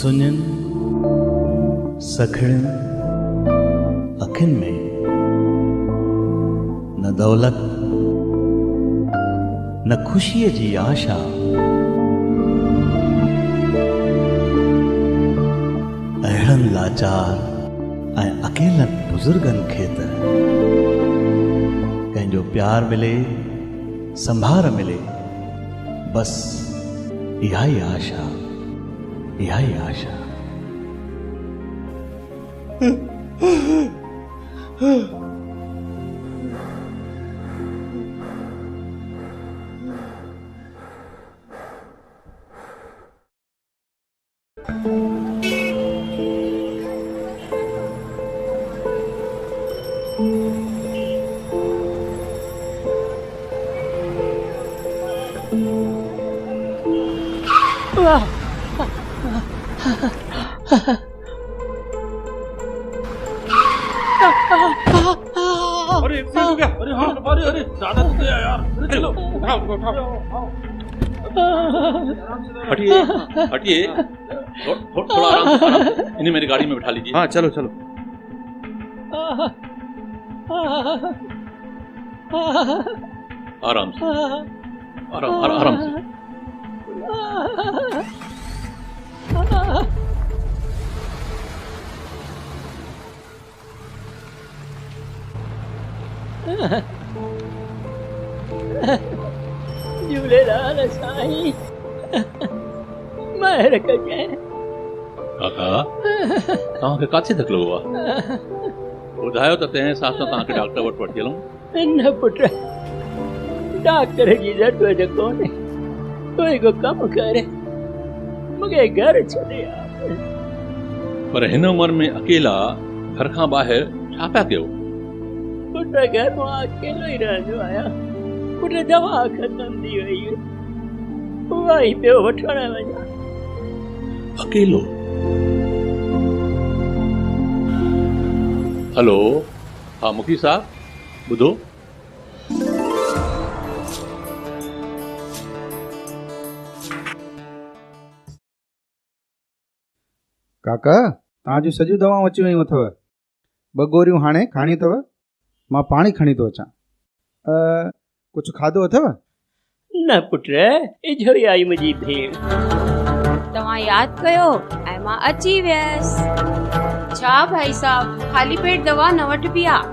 सुञन सखड़न अखिन में न दौलत न खुशीअ जी आशा, अहिड़नि लाचार ऐं अकेलनि बुज़ुर्गनि खे त कंहिंजो प्यार मिले, संभार मिले, बस इहा ई आशा, इहा ई आशा। अरे एक्सीडेंट हो गया। अरे हाँ अरे ज्यादा तो गया यार। अरे चलो उठाओ उठाओ। हटिए हटिए, थोड़ा आराम से, इन्हें मेरी गाड़ी में बिठा लीजिए। हाँ चलो चलो। आराम से, आराम से। झूलेलाल साईं महर कजे। काका तव्हांखे काथे तकलीफ़ आहे? ॿुधायो त तंहिं हिसाब सां तव्हांखे डॉक्टर वटि वठी हलूं। न पुट, डॉक्टर जी ज़रूरत कोन्हे, कोई को कम करे मूंखे घर छॾे आ। पर हिन उमिरि में अकेला घर खां ॿाहिरि छा पिया कयो? पुट घर मां अकेलो ई रहंदो आहियां। पुट दवा ख़तम थी वई, उहा ई पियो वठण वञा। अकेलो? हेलो, हाँ मुखी साहब ॿुधो। काका तव्हां जूं सॼियूं दवाऊं अची वयूं अथव। 2 गोरियूं हाणे खाणी अथव। मां पाणी खणी थो अचां। कुझु खाधो अथव? न पुट, इझो ई आई मुंहिंजी भेण। तव्हां यादि कयो ऐं मां अची वियसि। छा भाई साहब, ख़ाली पेट दवा न वठबी आहे।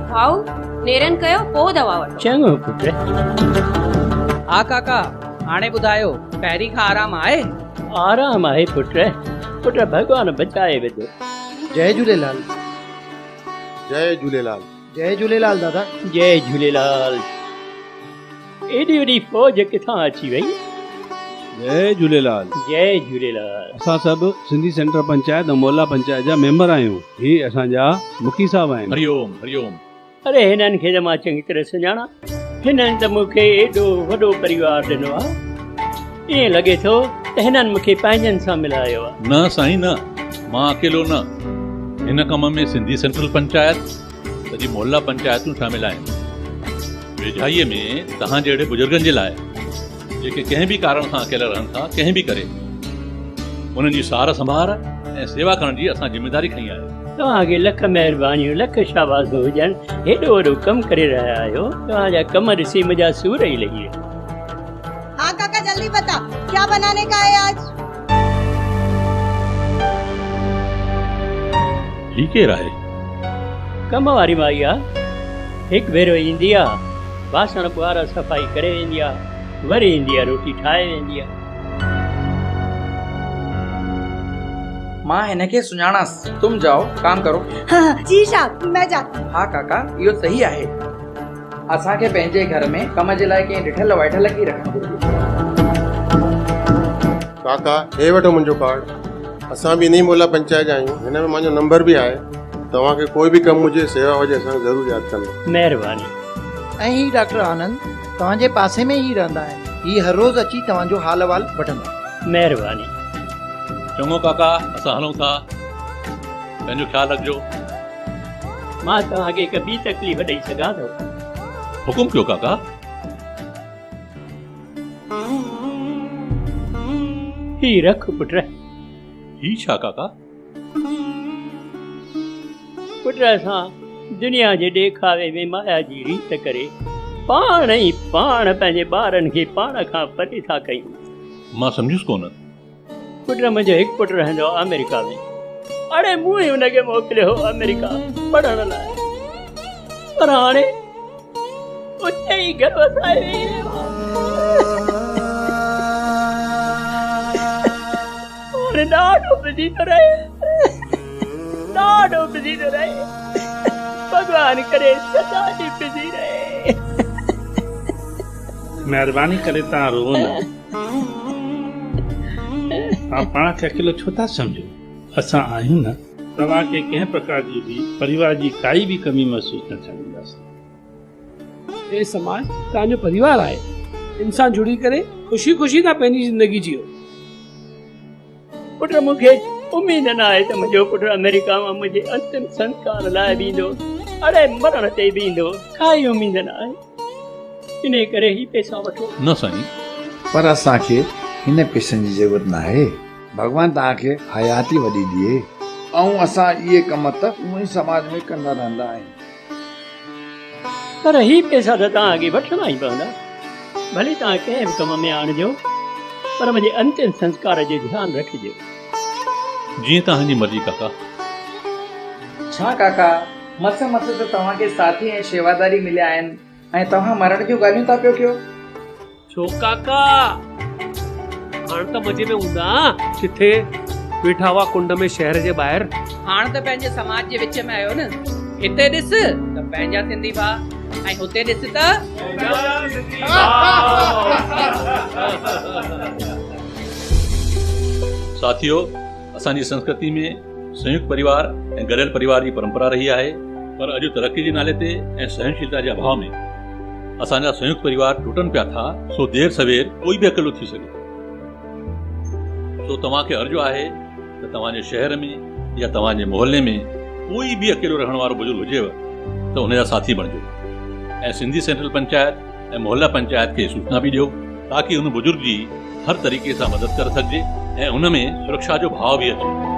भाऊ नेरन कयो पोइ दवा वठो। चङो पुट। हा काका, हाणे ॿुधायो पहिरीं खां आराम आहे? आराम आहे पुट। पुट भॻवान बचाए वेंदो। जय झूलेलाल। जय झूलेलाल। जय झूलेलाल दादा। जय झूलेलाल। एडी वॾी फौज किथां अची वई? जय झूलेलाल। जय झूलेलाल। असां सभु सिंधी सेंटर पंचायत ऐं मोहल्ला पंचायत जा मेंबर आहियूं। ही असांजा मुखी साहब आहिनि। हरिओम हरिओम। अरे हिननि खे त मां चङी तरह सुञाणा। हिननि त मूंखे एॾो वॾो परिवार ॾिनो आहे। ईअं लॻे थो त हिननि मूंखे पंहिंजनि सां मिलायो आहे। न साईं न, मां अकेलो न। हिन कम में सिंधी सेंट्रल पंचायत सॼी मोहल्ला पंचायतूं शामिल आहिनि। वेझाईअ में तव्हां जहिड़े बुजुर्गनि जे लाइ जेके कंहिं बि कारण सां अकेला रहनि था, कंहिं बि करे, उन्हनि जी सार संभार ऐं सेवा करण जी असां ज़िमेदारी खई आहे। तव्हांखे लख महिरबानियूं, लख शाबाशूं हुजनि। हेॾो वॾो कमु करे रहिया आहियो। तव्हांजा कम ॾिसी मुंहिंजा सूर ई लॻी विया। हाँ काका जल्दी बता, क्या बनाने का है आज? ही केरु आहे? कम वारी माई आहे। हिकु भेरो ईंदी आहे, बासण ॿुहारा सफ़ाई करे वेंदी आहे, वरी ईंदी आहे रोटी ठाहे वेंदी आहे। मां हिनखे सुञाणास। तुम जाओ काम करो। हाँ जी साहब, मैं जाती हूँ। हा काका, इहो सही आहे। असांखे पंहिंजे घर में कम जे लाइ कंहिं ॾिठल वैठल खे रखणु घुरिजे। काका हे वठो मुंहिंजो कार्ड। असां बि इन्ही मोहल्ला पंचायत जा आहियूं। हिन में मुंहिंजो नंबर बि आहे। तव्हांखे कोई बि कमु हुजे, सेवा हुजे, असांखे ज़रूरु यादि कंदा। महिरबानी। ऐं ही डॉक्टर आनंद तव्हांजे पासे में ई रहंदा आहिनि। ही हर रोज़ अची तव्हांजो हाल अहवाल वठंदा। महिरबानी। चङो काका, असां हलूं था। पंहिंजो ख़्यालु रखिजो। मां तव्हांखे हिकु ॿी तकलीफ़ ॾेई सघां थो। हुकुम कयो काका। ही रख पुट, ही छा काका? पुट असां दुनिया जे ॾेखावे में माया जी रीत करे पाण ई पाण पंहिंजे ॿारनि खे पाण खां परे था कयूं। मां सम्झुसि कोन। पुट मुंहिंजो हिकु पुटु रहंदो आहे अमेरिका में। हाणे मूं ई हुनखे मोकिलियो हो अमेरिका पढ़ण लाइ, पर हाणे उते ई घर वसाए वेई रहियो। हाणे ॾाढो बिज़ी थो रहे, ॾाढो बिज़ी थो रहे। भॻवान करे सदा ॾींहुं बिज़ी रहे। महिरबानी करे तव्हां रो न। तव्हां पाण खे अकेलो छो था सम्झो? असां आहियूं न। तव्हांखे कंहिं प्रकार जी बि परिवार जी काई बि कमी महसूस न थियण ॾींदासीं। हे समाज तव्हांजो परिवार आहे। इंसान जुड़ी करे ख़ुशी ख़ुशी था पंहिंजी ज़िंदगी जियो। पुट मूंखे उमेद न आहे त मुंहिंजो पुटु अमेरिका मां मुंहिंजे अंतिम संस्कार लाइ बींदो, अड़े मरण ते बींदो। काई उमेद न आहे। इन करे ही पैसा वठो। न साईं, पर असांखे हिन पैसनि जी ज़रूरत न आहे। भॻवान तव्हांखे हयाती वॾी ॾिए ऐं असां इहे कम त उहे समाज में कंदा रहंदा आहियूं। पर ही पैसा त तव्हांखे वठणा ई पवंदा। भले तव्हां कंहिं बि कम में आणिजो, पर मुंहिंजे अंतिम संस्कार जो ध्यानु रखिजो। जीअं तव्हांजी मर्ज़ी काका। छा काका, मस त तव्हांखे साथी ऐं शेवादारी मिलिया आहिनि ऐं तव्हां मरण जूं ॻाल्हियूं था पियो कयो? छो काका, हाणे त मज़े में हूंदा किथे वेठा हुआ कुंड में शहर जे ॿाहिरि। हाणे त पंहिंजे समाज जे विच में आयो न। हिते ॾिस त पंहिंजा सिंधी भाउ ऐं हुते ॾिस त साथियो, असांजी संस्कृति में संयुक्त परिवार ऐं गॾियल परिवार जी परंपरा रही आहे, पर अॼु तरक़ी जे नाले ते ऐं सहनशीलता जे अभाव में असांजा संयुक्त परिवार टूटनि पिया था। सो देर सवेर कोई बि अकेलो थी सघे। सो तव्हांखे अर्ज़ु आहे त तव्हांजे शहर में या तव्हांजे मोहल्ले में कोई बि अकेलो रहण वारो बुजुर्ग हुजेव त हुनजा साथी बणिजो ऐं सिंधी सेंट्रल पंचायत ऐं मोहल्ला पंचायत खे सूचना बि ॾियो ताकि हुन बुजुर्ग जी हर तरीक़े सां मदद करे सघिजे ऐं हुन में सुरक्षा जो भाव बि अचे।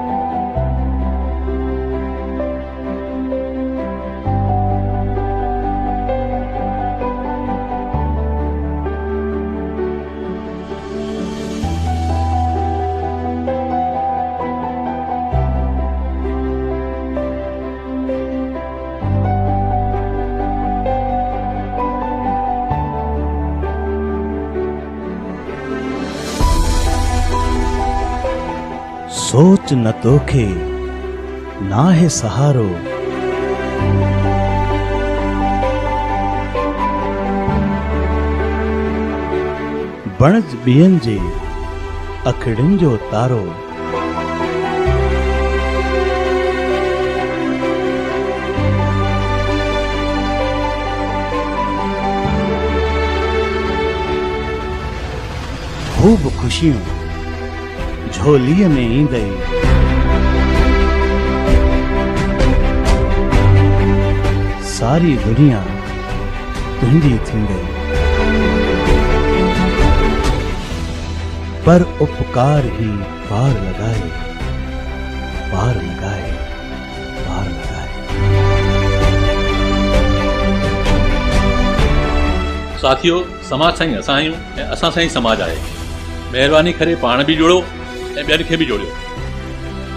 सोच न तोखे ना है सहारो, बणज ॿियनि जे अखिड़ियुनि जो तारो। खूब खुशियूं झोलीअ में ईंदई, सारी दुनिया तुंहिंजी थींदई। पर उपकार ही पार लगाए, पार लगाए, पार लगाए। साथियों, समाज सां ई असां आहियूं ऐं असां सां ई समाज आहे। महिरबानी करे पाण बि जोड़ो ऐं ॿियनि खे बि जोड़ियो।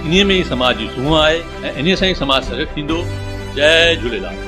इन्हीअ में ई समाज जी सूंह आहे ऐं इन्हीअ सां ई समाज सजग थींदो। जय झूलेलाल।